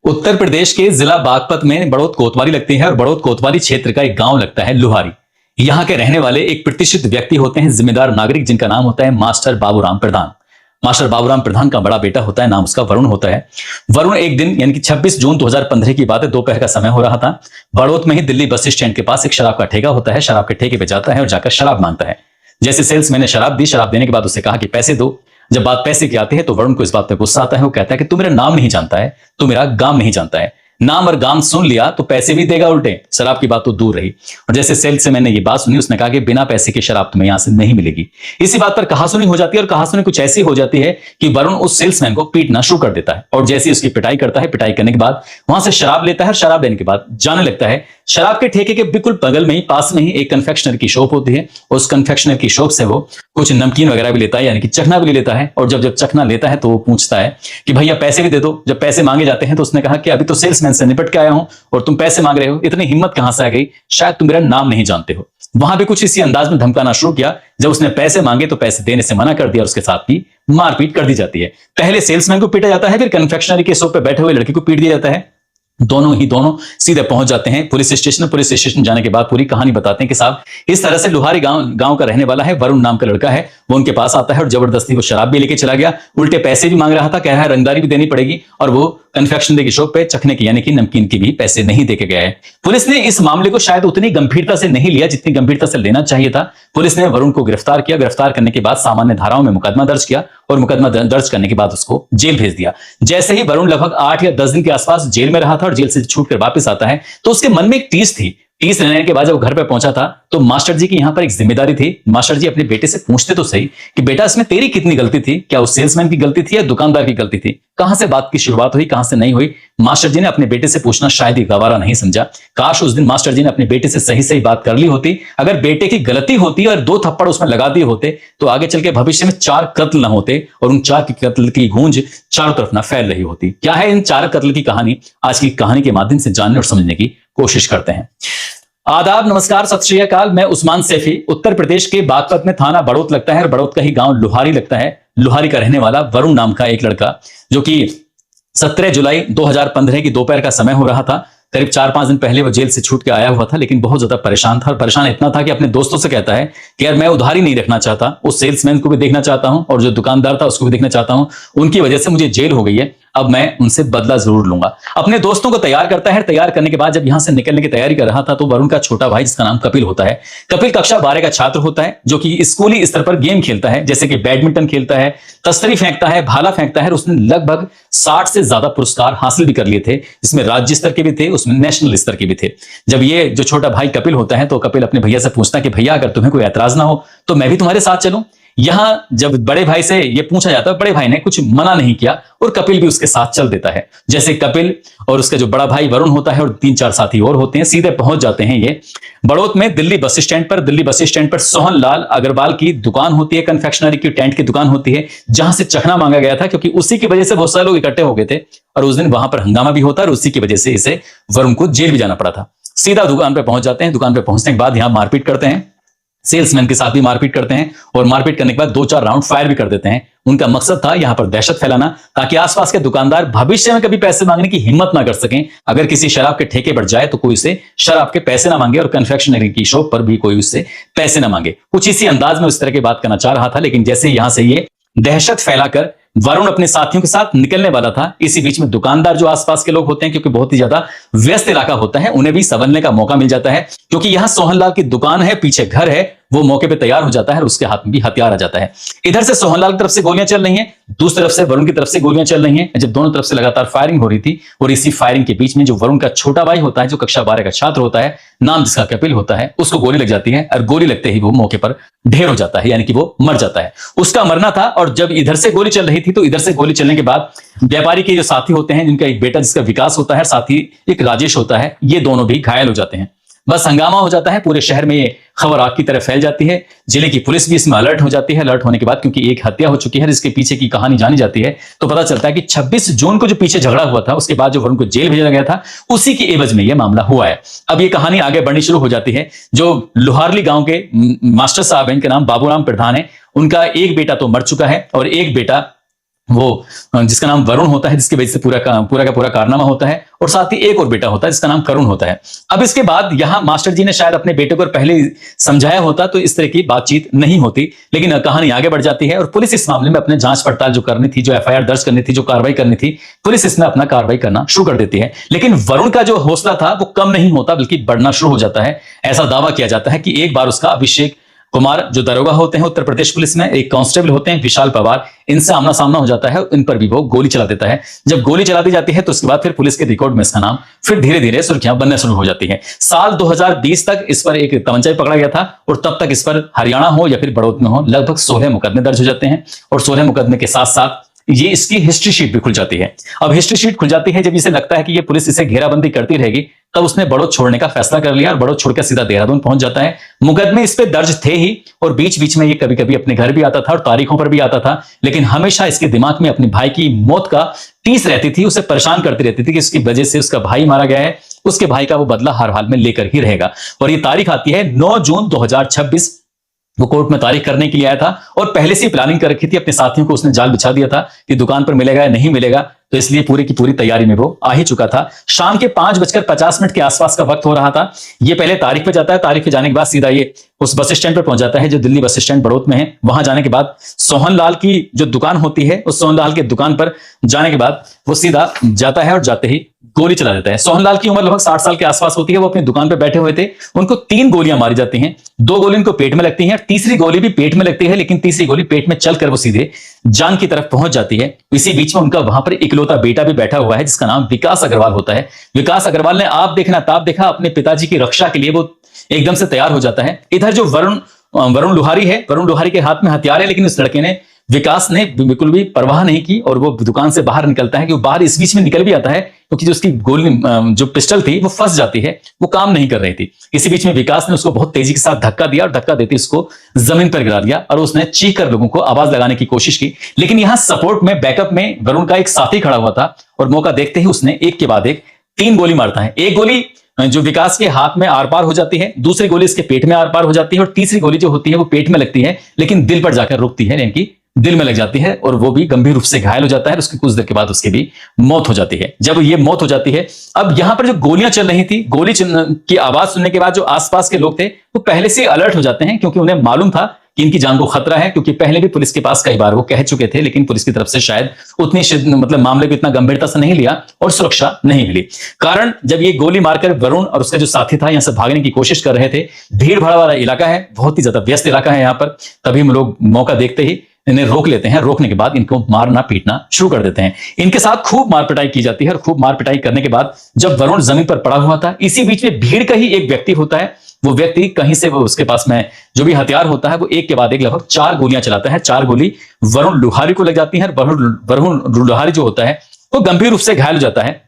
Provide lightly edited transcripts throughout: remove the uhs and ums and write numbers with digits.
उत्तर प्रदेश के जिला बागपत में बड़ौत कोतवाली लगती है और बड़ौत कोतवाली क्षेत्र का एक गांव लगता है लुहारी। यहाँ के रहने वाले एक प्रतिष्ठित व्यक्ति होते हैं, जिम्मेदार नागरिक, जिनका नाम होता है मास्टर बाबूराम प्रधान। मास्टर बाबूराम प्रधान का बड़ा बेटा होता है, नाम उसका वरुण होता है। वरुण एक दिन यानी कि 26 जून 2015 की बात है, दोपहर का समय हो रहा था। बड़ौत में ही दिल्ली बस स्टैंड के पास एक शराब का ठेका होता है। शराब के ठेके पे जाता है और जाकर शराब मांगता है। जैसे सेल्समैन ने शराब दी, शराब देने के बाद उससे कहा कि पैसे दो। जब बात पैसे की आती है तो वरुण को इस बात पर गुस्सा आता है। वो कहता है कि तू मेरा नाम नहीं जानता है, तू मेरा गांव नहीं जानता है। नाम और गांव सुन लिया तो पैसे भी देगा उल्टे। शराब की बात तो दूर रही। और जैसे सेल्समैन ने ये बात सुनी, उसने कहा कि बिना पैसे की शराब तुम्हें यहां से नहीं मिलेगी। इसी बात पर कहासुनी हो जाती है और कहासुनी कुछ ऐसी हो जाती है कि वरुण उस सेल्समैन को पीटना शुरू कर देता है। और जैसे उसकी पिटाई करता है, पिटाई करने के बाद वहां से शराब लेता है। शराब लेने के बाद जाने लगता है। शराब के ठेके के बिल्कुल बगल में ही, पास में ही एक कन्फेक्शनर की शॉप होती है। उस कन्फेक्शनर की शॉप से वो कुछ नमकीन वगैरह भी लेता है, यानी कि चखना भी ले लेता है। और जब जब चखना लेता है तो वो पूछता है कि भैया पैसे भी दे दो। जब पैसे मांगे जाते हैं तो उसने कहा कि अभी तो सेल्समैन से निपट के आया हूं और तुम पैसे मांग रहे हो, इतनी हिम्मत कहां से आ गई? शायद तुम मेरा नाम नहीं जानते हो। वहां पे कुछ इसी अंदाज में धमकाना शुरू किया। जब उसने पैसे मांगे तो पैसे देने से मना कर दिया और उसके साथ भी मारपीट कर दी जाती है। पहले सेल्समैन को पीटा जाता है, फिर कन्फेक्शनरी के शॉप पे बैठे हुए लड़के को पीट दिया जाता है। दोनों सीधे पहुंच जाते हैं पुलिस स्टेशन। पुलिस स्टेशन जाने के बाद पूरी कहानी बताते हैं कि साहब इस तरह से लुहारी गांव का रहने वाला है, वरुण नाम का लड़का है। वो उनके पास आता है और जबरदस्ती वो शराब भी लेके चला गया, उल्टे पैसे भी मांग रहा था, कह रहा है रंगदारी भी देनी पड़ेगी। और वो कन्फेक्शनरी की शॉप पे चखने की यानी कि नमकीन की भी पैसे नहीं देके गया है। पुलिस ने इस मामले को शायद उतनी गंभीरता से नहीं लिया जितनी गंभीरता से लेना चाहिए था। पुलिस ने वरुण को गिरफ्तार किया। गिरफ्तार करने के बाद सामान्य धाराओं में मुकदमा दर्ज किया और मुकदमा दर्ज करने के बाद उसको जेल भेज दिया। जैसे ही वरुण लगभग 8 या 10 दिन के आसपास जेल में रहा था और जेल से छूट कर वापस आता है तो उसके मन में एक टीस थी। टीस लेने के बाद जब घर पे पहुंचा था तो मास्टर जी की यहां पर एक जिम्मेदारी थी। मास्टर जी अपने बेटे से पूछते तो सही कि बेटा इसमें तेरी कितनी गलती थी? क्या उस सेल्समैन की गलती थी या दुकानदार की गलती थी? कहां से बात की शुरुआत हुई, कहां से नहीं हुई? मास्टर जी ने अपने बेटे से पूछना शायद ही गवारा नहीं समझा। काश उस दिन मास्टर जी ने अपने बेटे से सही सही बात कर ली होती। अगर बेटे की गलती होती और 2 थप्पड़ उसमें लगा दिए होते तो आगे चल के भविष्य में 4 कत्ल न होते और उन 4 कत्ल की गूंज चारों तरफ न फैल रही होती। क्या है इन 4 कत्ल की कहानी? आज की कहानी के माध्यम से जानने और समझने की कोशिश करते हैं। आदाब, नमस्कार, सत श्री अकाल। मैं उस्मान सैफी। उत्तर प्रदेश के बागपत में थाना बड़ौत लगता है और बड़ौत का ही गांव लुहारी लगता है। लुहारी का रहने वाला वरुण नाम का एक लड़का, जो कि 17 जुलाई 2015 की दोपहर का समय हो रहा था। करीब 4-5 दिन पहले वो जेल से छूट के आया हुआ था, लेकिन बहुत ज्यादा परेशान था। और परेशान इतना था कि अपने दोस्तों से कहता है कि यार मैं उधारी नहीं रखना चाहता, उस सेल्समैन को भी देखना चाहता हूं और जो दुकानदार था उसको भी देखना चाहता हूं। उनकी वजह से मुझे जेल हो गई है, अब मैं उनसे बदला जरूर लूंगा। अपने दोस्तों को तैयार करता है। तैयार करने के बाद जब यहां से निकलने की तैयारी कर रहा था तो वरुण का छोटा भाई, जिसका नाम कपिल होता है, कपिल कक्षा 12 का छात्र होता है, जो कि स्कूली स्तर पर गेम खेलता है, जैसे कि बैडमिंटन खेलता है, तस्तरी फेंकता है, भाला फेंकता है। उसने लगभग 60 से ज्यादा पुरस्कार हासिल भी कर लिए थे। इसमें राज्य स्तर के भी थे, उसमें नेशनल स्तर के भी थे। जब ये जो छोटा भाई कपिल होता है तो कपिल अपने भैया से पूछता है कि भैया अगर तुम्हें कोई ऐतराज ना हो तो मैं भी तुम्हारे साथ चलूं। यहां जब बड़े भाई से ये पूछा जाता है, बड़े भाई ने कुछ मना नहीं किया और कपिल भी उसके साथ चल देता है। जैसे कपिल और उसका जो बड़ा भाई वरुण होता है और 3-4 साथी और होते हैं, सीधे पहुंच जाते हैं ये बड़ौत में दिल्ली बस स्टैंड पर। दिल्ली बस स्टैंड पर सोहन लाल अग्रवाल की दुकान होती है, कन्फेक्शनरी की टेंट की दुकान होती है, जहां से चखना मांगा गया था, क्योंकि उसी की वजह से बहुत सारे लोग इकट्ठे हो गए थे और उस दिन वहां पर हंगामा भी होता है और उसी की वजह से इसे वरुण को जेल भी जाना पड़ा था। सीधा दुकान पे पहुंच जाते हैं। दुकान पे पहुंचने के बाद यहां मारपीट करते हैं, सेल्समैन के साथ भी मारपीट करते हैं और मारपीट करने के बाद 2-4 राउंड फायर भी कर देते हैं। उनका मकसद था यहां पर दहशत फैलाना, ताकि आसपास के दुकानदार भविष्य में कभी पैसे मांगने की हिम्मत ना कर सकें। अगर किसी शराब के ठेके पर जाए तो कोई उसे शराब के पैसे ना मांगे और कन्फेक्शनरी की शॉप पर भी कोई उससे पैसे ना मांगे। कुछ इसी अंदाज में उस तरह की बात करना चाह रहा था, लेकिन जैसे यहां से ये दहशत फैलाकर वरुण अपने साथियों के साथ निकलने वाला था, इसी बीच में दुकानदार जो आसपास के लोग होते हैं, क्योंकि बहुत ही ज्यादा व्यस्त इलाका होता है, उन्हें भी संभलने का मौका मिल जाता है। क्योंकि यहां सोहनलाल की दुकान है, पीछे घर है, वो मौके पे तैयार हो जाता है और उसके हाथ में भी हथियार आ जाता है। इधर से सोहनलाल की तरफ से गोलियां चल रही हैं, दूसरी तरफ से वरुण की तरफ से गोलियां चल रही हैं। जब दोनों तरफ से लगातार फायरिंग हो रही थी और इसी फायरिंग के बीच में जो वरुण का छोटा भाई होता है, जो कक्षा 12 का छात्र होता है, नाम जिसका कपिल होता है, उसको गोली लग जाती है और गोली लगते ही वो मौके पर ढेर हो जाता है, यानी कि वो मर जाता है। उसका मरना था। और जब इधर से गोली चल रही थी तो इधर से गोली चलने के बाद व्यापारी के जो साथी होते हैं, जिनका एक बेटा जिसका विकास होता है, साथी एक राजेश होता है, ये दोनों भी घायल हो जाते हैं। बस हंगामा हो जाता है। पूरे शहर में ये खबर आग की तरह फैल जाती है। जिले की पुलिस भी इसमें अलर्ट हो जाती है। अलर्ट होने के बाद क्योंकि एक हत्या हो चुकी है जिसके पीछे की कहानी जानी जाती है, तो पता चलता है कि 26 जून को जो पीछे झगड़ा हुआ था, उसके बाद जो वरुण को जेल भेजा गया था, उसी के एवज में यह मामला हुआ है। अब ये कहानी आगे बढ़नी शुरू हो जाती है। जो लुहारली गांव के मास्टर साहब हैं, इनके नाम बाबूराम प्रधान है, उनका एक बेटा तो मर चुका है और एक बेटा वो जिसका नाम वरुण होता है, जिसकी वजह से पूरा का पूरा कारनामा होता है, और साथ ही एक और बेटा होता है जिसका नाम करुण होता है। अब इसके बाद यहां मास्टर जी ने शायद अपने बेटे को पहले समझाया होता तो इस तरह की बातचीत नहीं होती, लेकिन कहानी आगे बढ़ जाती है और पुलिस इस मामले में अपने जांच पड़ताल जो करनी थी, जो एफआईआर दर्ज करनी थी, जो कार्रवाई करनी थी, पुलिस इसमें अपना कार्रवाई करना शुरू कर देती है। लेकिन वरुण का जो हौसला था वो कम नहीं होता, बल्कि बढ़ना शुरू हो जाता है। ऐसा दावा किया जाता है कि एक बार उसका अभिषेक कुमार जो दरोगा होते हैं उत्तर प्रदेश पुलिस में, एक कांस्टेबल होते हैं विशाल पवार, इनसे आमना सामना हो जाता है, इन पर भी वो गोली चला देता है। जब गोली चला दी जाती है तो उसके बाद फिर पुलिस के रिकॉर्ड में इसका नाम फिर धीरे धीरे सुर्खियां बनने शुरू हो जाती है। साल 2020 तक इस पर एक तमंचा भी पकड़ा गया था और तब तक इस पर हरियाणा हो या फिर बड़ौद में हो लगभग 16 मुकदमे दर्ज हो जाते हैं, और 16 मुकदमे के साथ साथ ये इसकी हिस्ट्री शीट भी खुल जाती है। अब हिस्ट्री शीट खुल जाती है जब इसे लगता है कि ये पुलिस इसे घेराबंदी करती रहेगी, तब उसने बड़ौद छोड़ने का फैसला कर लिया और बड़ौद छोड़कर सीधा देहरादून पहुंच जाता है। मुकदमे इस पे दर्ज थे ही, और बीच बीच में ये कभी कभी अपने घर भी आता था और तारीखों पर भी आता था, लेकिन हमेशा इसके दिमाग में अपने भाई की मौत का टीस रहती थी, उसे परेशान करती रहती थी कि इसकी वजह से उसका भाई मारा गया है, उसके भाई का वो बदला हर हाल में लेकर ही रहेगा। और ये तारीख आती है 9 जून 2026। वो कोर्ट में तारीख करने के लिए आया था और पहले से ही प्लानिंग कर रखी थी, अपने साथियों को उसने जाल बिछा दिया था कि दुकान पर मिलेगा या नहीं मिलेगा, तो इसलिए पूरी की पूरी तैयारी में वो आ ही चुका था। शाम के 5:50 के आसपास का वक्त हो रहा था। ये पहले तारीख पे जाता है, तारीख पे जाने के बाद सीधा ये उस बस स्टैंड पर पहुंच जाता है जो दिल्ली बस स्टैंड बड़ौद में है। वहां जाने के बाद सोहनलाल की जो दुकान होती है, उस सोहनलाल की दुकान पर जाने के बाद वो सीधा जाता है और जाते ही गोली चला देता है। सोहनलाल की उम्र लगभग 60 साल के आसपास होती है। वो अपनी दुकान पर बैठे हुए थे, उनको 3 गोलियां मारी जाती हैं। 2 गोली उनको पेट में लगती हैं, तीसरी गोली भी पेट में लगती है, लेकिन तीसरी गोली पेट में चलकर वो सीधे जान की तरफ पहुंच जाती है। इसी बीच में उनका वहां पर इकलौता बेटा भी बैठा हुआ है जिसका नाम विकास अग्रवाल होता है। विकास अग्रवाल ने आप देखना ताप देखा, अपने पिताजी की रक्षा के लिए वो एकदम से तैयार हो जाता है। इधर जो वरुण लोहारी है, वरुण लोहारी के हाथ में हथियार है, लेकिन इस लड़के ने, विकास ने बिल्कुल भी परवाह नहीं की और वो दुकान से बाहर निकलता है कि वो बाहर इस बीच में निकल भी आता है क्योंकि जो उसकी गोली जो पिस्टल थी वो फंस जाती है, वो काम नहीं कर रही थी। इसी बीच में विकास ने उसको बहुत तेजी के साथ धक्का दिया और धक्का देते उसको जमीन पर गिरा दिया और उसने चीख कर लोगों को आवाज लगाने की कोशिश की, लेकिन यहां सपोर्ट में, बैकअप में वरुण का एक साथी खड़ा हुआ था और मौका देखते ही उसने एक के बाद एक 3 गोली मारता है। एक गोली जो विकास के हाथ में आर पार हो जाती है, दूसरी गोली इसके पेट में आर पार हो जाती है और तीसरी गोली जो होती है वो पेट में लगती है लेकिन दिल पर जाकर रुकती है, यानी कि दिल में लग जाती है और वो भी गंभीर रूप से घायल हो जाता है। उसकी कुछ देर के बाद उसकी भी मौत हो जाती है। जब ये मौत हो जाती है, अब यहां पर जो गोलियां चल रही थी, गोली की आवाज सुनने के बाद जो आसपास के लोग थे वो पहले से अलर्ट हो जाते हैं क्योंकि उन्हें मालूम था कि इनकी जान को खतरा है, क्योंकि पहले भी पुलिस के पास कई बार वो कह चुके थे, लेकिन पुलिस की तरफ से शायद उतनी मतलब मामले को इतना गंभीरता से नहीं लिया और सुरक्षा नहीं मिली। कारण जब ये गोली मारकर वरुण और उसका जो साथी था यहां से भागने की कोशिश कर रहे थे, भीड़ भाड़ वाला इलाका है, बहुत ही ज्यादा व्यस्त इलाका है यहाँ पर, तभी हम लोग मौका देखते ही इन्हें रोक लेते हैं। रोकने के बाद इनको मारना पीटना शुरू कर देते हैं। इनके साथ खूब मार पिटाई की जाती है और खूब मार पिटाई करने के बाद जब वरुण जमीन पर पड़ा हुआ था, इसी बीच में भीड़ का ही एक व्यक्ति होता है, वो व्यक्ति कहीं से वो उसके पास में जो भी हथियार होता है वो एक के बाद एक लगभग 4 गोलियां चलाता है। 4 गोली वरुण लोहारी को लग जाती है। वरुण लोहारी जो होता है वो गंभीर रूप से घायल हो जाता है।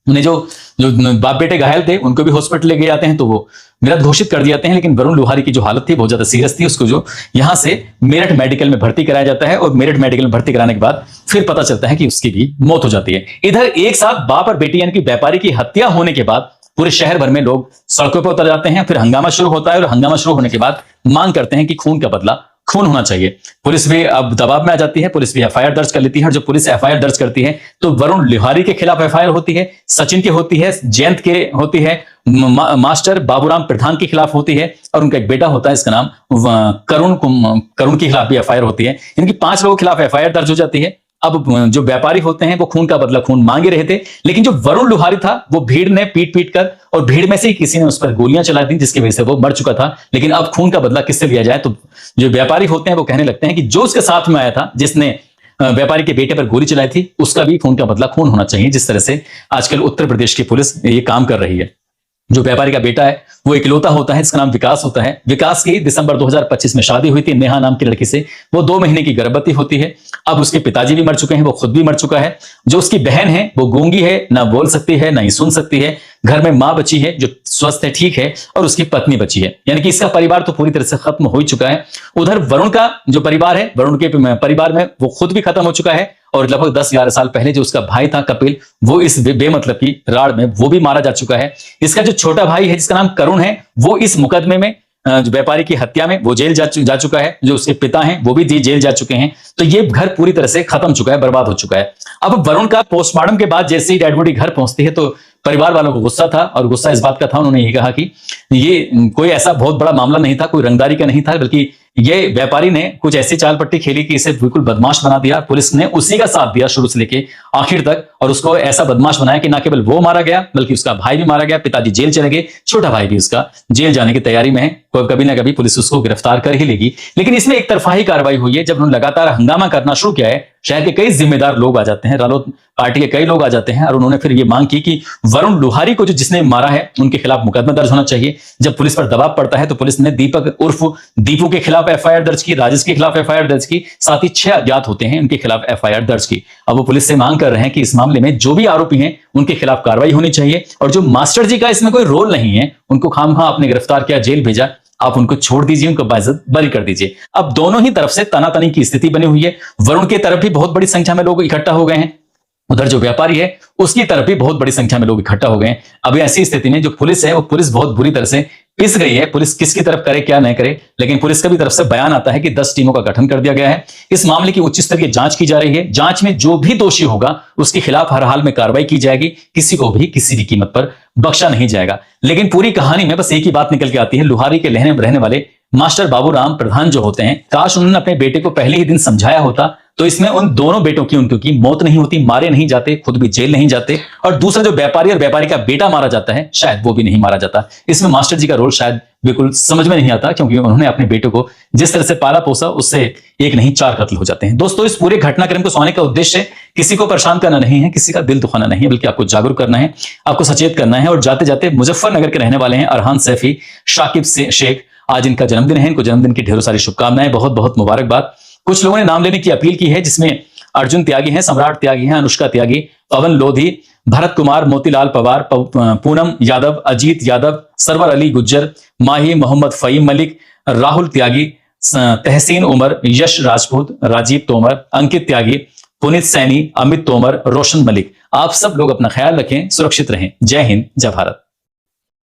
उन्हें जो बाप बेटे घायल थे उनको भी हॉस्पिटल ले गए जाते हैं, तो वो मृत घोषित कर दिए जाते हैं। लेकिन वरुण लोहारी की जो हालत थी बहुत ज्यादा सीरियस थी, उसको जो यहां से मेरठ मेडिकल में भर्ती कराया जाता है और मेरठ मेडिकल में भर्ती कराने के बाद फिर पता चलता है कि उसकी भी मौत हो जाती है। इधर एक साथ बाप और बेटी यानी कि व्यापारी की हत्या होने के बाद पूरे शहर भर में लोग सड़कों पर उतर जाते हैं। फिर हंगामा शुरू होता है और हंगामा शुरू होने के बाद मांग करते हैं कि खून का बदला खून होना चाहिए। पुलिस भी अब दबाव में आ जाती है, पुलिस भी एफआईआर दर्ज कर लेती है और जब पुलिस एफआईआर दर्ज करती है तो वरुण लोहारी के खिलाफ एफआईआर होती है, सचिन की होती है, जयंत के होती है, मास्टर बाबूराम प्रधान के खिलाफ होती है और उनका एक बेटा होता है इसका नाम करुण के खिलाफ भी एफआईआर होती है। इनकी 5 लोगों के खिलाफ एफआईआर दर्ज हो जाती है। अब जो व्यापारी होते हैं वो खून का बदला खून मांगे रहे थे, लेकिन जो वरुण लोहारी था वो भीड़ ने पीट पीट कर और भीड़ में से ही किसी ने उस पर गोलियां चला दी जिसकी वजह से वो मर चुका था। लेकिन अब खून का बदला किससे लिया जाए, तो जो व्यापारी होते हैं वो कहने लगते हैं कि जो उसके साथ में आया था, जिसने व्यापारी के बेटे पर गोली चलाई थी, उसका भी खून का बदला खून होना चाहिए। जिस तरह से आजकल उत्तर प्रदेश की पुलिस ये काम कर रही है। जो व्यापारी का बेटा है वो इकलौता होता है, इसका नाम विकास होता है। विकास की दिसंबर 2025 में शादी हुई थी नेहा नाम की लड़की से। वो 2 महीने की गर्भवती होती है। अब उसके पिताजी भी मर चुके हैं, वो खुद भी मर चुका है। जो उसकी बहन है वो गूंगी है, ना बोल सकती है ना ही सुन सकती है। घर में माँ बची है जो स्वस्थ है, ठीक है, और उसकी पत्नी बची है, यानी कि इसका परिवार तो पूरी तरह से खत्म हो ही चुका है। उधर वरुण का जो परिवार है, वरुण के परिवार में वो खुद भी खत्म हो चुका है और लगभग 10-11 साल पहले जो उसका भाई था कपिल, वो इस बेमतलब की राड़ में वो भी मारा जा चुका है। इसका जो छोटा भाई है जिसका नाम करुण है, वो इस मुकदमे में जो व्यापारी की हत्या में वो जेल जा चुका है, जो उसके पिता हैं वो भी जेल जा चुके हैं। तो ये घर पूरी तरह से खत्म चुका है, बर्बाद हो चुका है। अब वरुण का पोस्टमार्टम के बाद जैसे ही डेड बॉडी घर पहुंचती है तो परिवार वालों को गुस्सा था, और गुस्सा इस बात का था, उन्होंने ये कहा कि ये कोई ऐसा बहुत बड़ा मामला नहीं था, कोई रंगदारी का नहीं था, बल्कि ये व्यापारी ने कुछ ऐसी चाल पट्टी खेली कि इसे बिल्कुल बदमाश बना दिया। पुलिस ने उसी का साथ दिया शुरू से लेके आखिर तक, और उसको ऐसा बदमाश बनाया कि ना केवल वो मारा गया बल्कि उसका भाई भी मारा गया, पिताजी जेल चले गए, छोटा भाई भी उसका जेल जाने की तैयारी में है। कभी ना कभी पुलिस उसको गिरफ्तार कर ही लेगी। लेकिन इसमें एक तरफाही कार्रवाई हुई है। जब उन्होंने लगातार हंगामा करना शुरू किया है, शहर के कई जिम्मेदार लोग आ जाते हैं, रालोद पार्टी के कई लोग आ जाते हैं, और उन्होंने फिर ये मांग की कि वरुण लुहारी को जिसने मारा है उनके खिलाफ मुकदमा दर्ज होना चाहिए। जब पुलिस पर दबाव पड़ता है तो पुलिस ने दीपक उर्फ दीपू के खिलाफ एफआईआर दर्ज की, राजेश के खिलाफ एफआईआर दर्ज की, साथ ही 6 अज्ञात होते हैं उनके खिलाफ एफआईआर दर्ज की। अब वो पुलिस से मांग कर रहे हैं कि इस मामले में जो भी आरोपी हैं उनके खिलाफ कार्रवाई होनी चाहिए, और जो मास्टर जी का इसमें कोई रोल नहीं है, उनको खामखा आपने गिरफ्तार किया, जेल भेजा, आप उनको छोड़ दीजिए, उनको बाइज्जत बरी कर दीजिए। अब दोनों ही तरफ से तनातनी की स्थिति बनी हुई है। वरुण की तरफ भी बहुत बड़ी संख्या में लोग इकट्ठा हो गए हैं, उधर जो व्यापारी है उसकी तरफ भी बहुत बड़ी संख्या में लोग इकट्ठा हो गए हैं। अब ऐसी स्थिति में जो पुलिस है वो पुलिस बहुत बुरी तरह से पिस गई है। पुलिस किसकी तरफ करे क्या नहीं करे, लेकिन पुलिस का भी तरफ से बयान आता है कि 10 टीमों का गठन कर दिया गया है। इस मामले की उच्च स्तरीय जांच की जा रही है। जांच में जो भी दोषी होगा उसके खिलाफ हर हाल में कार्रवाई की जाएगी, किसी को भी किसी भी कीमत पर बख्शा नहीं जाएगा। लेकिन पूरी कहानी में बस एक ही बात निकल के आती है, लुहारी के रहने वाले मास्टर बाबूराम प्रधान जो होते हैं, काश उन्होंने अपने बेटे को पहले ही दिन समझाया होता तो इसमें उन दोनों बेटों की उनकी मौत नहीं होती, मारे नहीं जाते, खुद भी जेल नहीं जाते, और दूसरा जो व्यापारी और व्यापारी का बेटा मारा जाता है शायद वो भी नहीं मारा जाता। इसमें मास्टर जी का रोल शायद बिल्कुल समझ में नहीं आता, क्योंकि उन्होंने अपने बेटे को जिस तरह से पाला पोसा उससे एक नहीं 4 कत्ल हो जाते हैं। दोस्तों, इस पूरे घटनाक्रम को सुनाने का उद्देश्य किसी को परेशान करना नहीं है, किसी का दिल दुखाना नहीं है, बल्कि आपको जागरूक करना है, आपको सचेत करना है। और जाते जाते मुजफ्फरनगर के रहने वाले हैं अरहान सैफी शाकिब शेख, आज इनका जन्मदिन है, इनको जन्मदिन की ढेरों सारी शुभकामनाएं, बहुत बहुत मुबारकबाद। कुछ लोगों ने नाम लेने की अपील की है, जिसमें अर्जुन त्यागी हैं, सम्राट त्यागी हैं, अनुष्का त्यागी, पवन लोधी, भरत कुमार, मोतीलाल पवार, पूनम यादव, अजीत यादव, सरवर अली गुज्जर, माही मोहम्मद, फईम मलिक, राहुल त्यागी, तहसीन उमर, यश राजपूत, राजीव तोमर, अंकित त्यागी, पुनीत सैनी, अमित तोमर, रोशन मलिक। आप सब लोग अपना ख्याल रखें, सुरक्षित रहें। जय हिंद, जय भारत।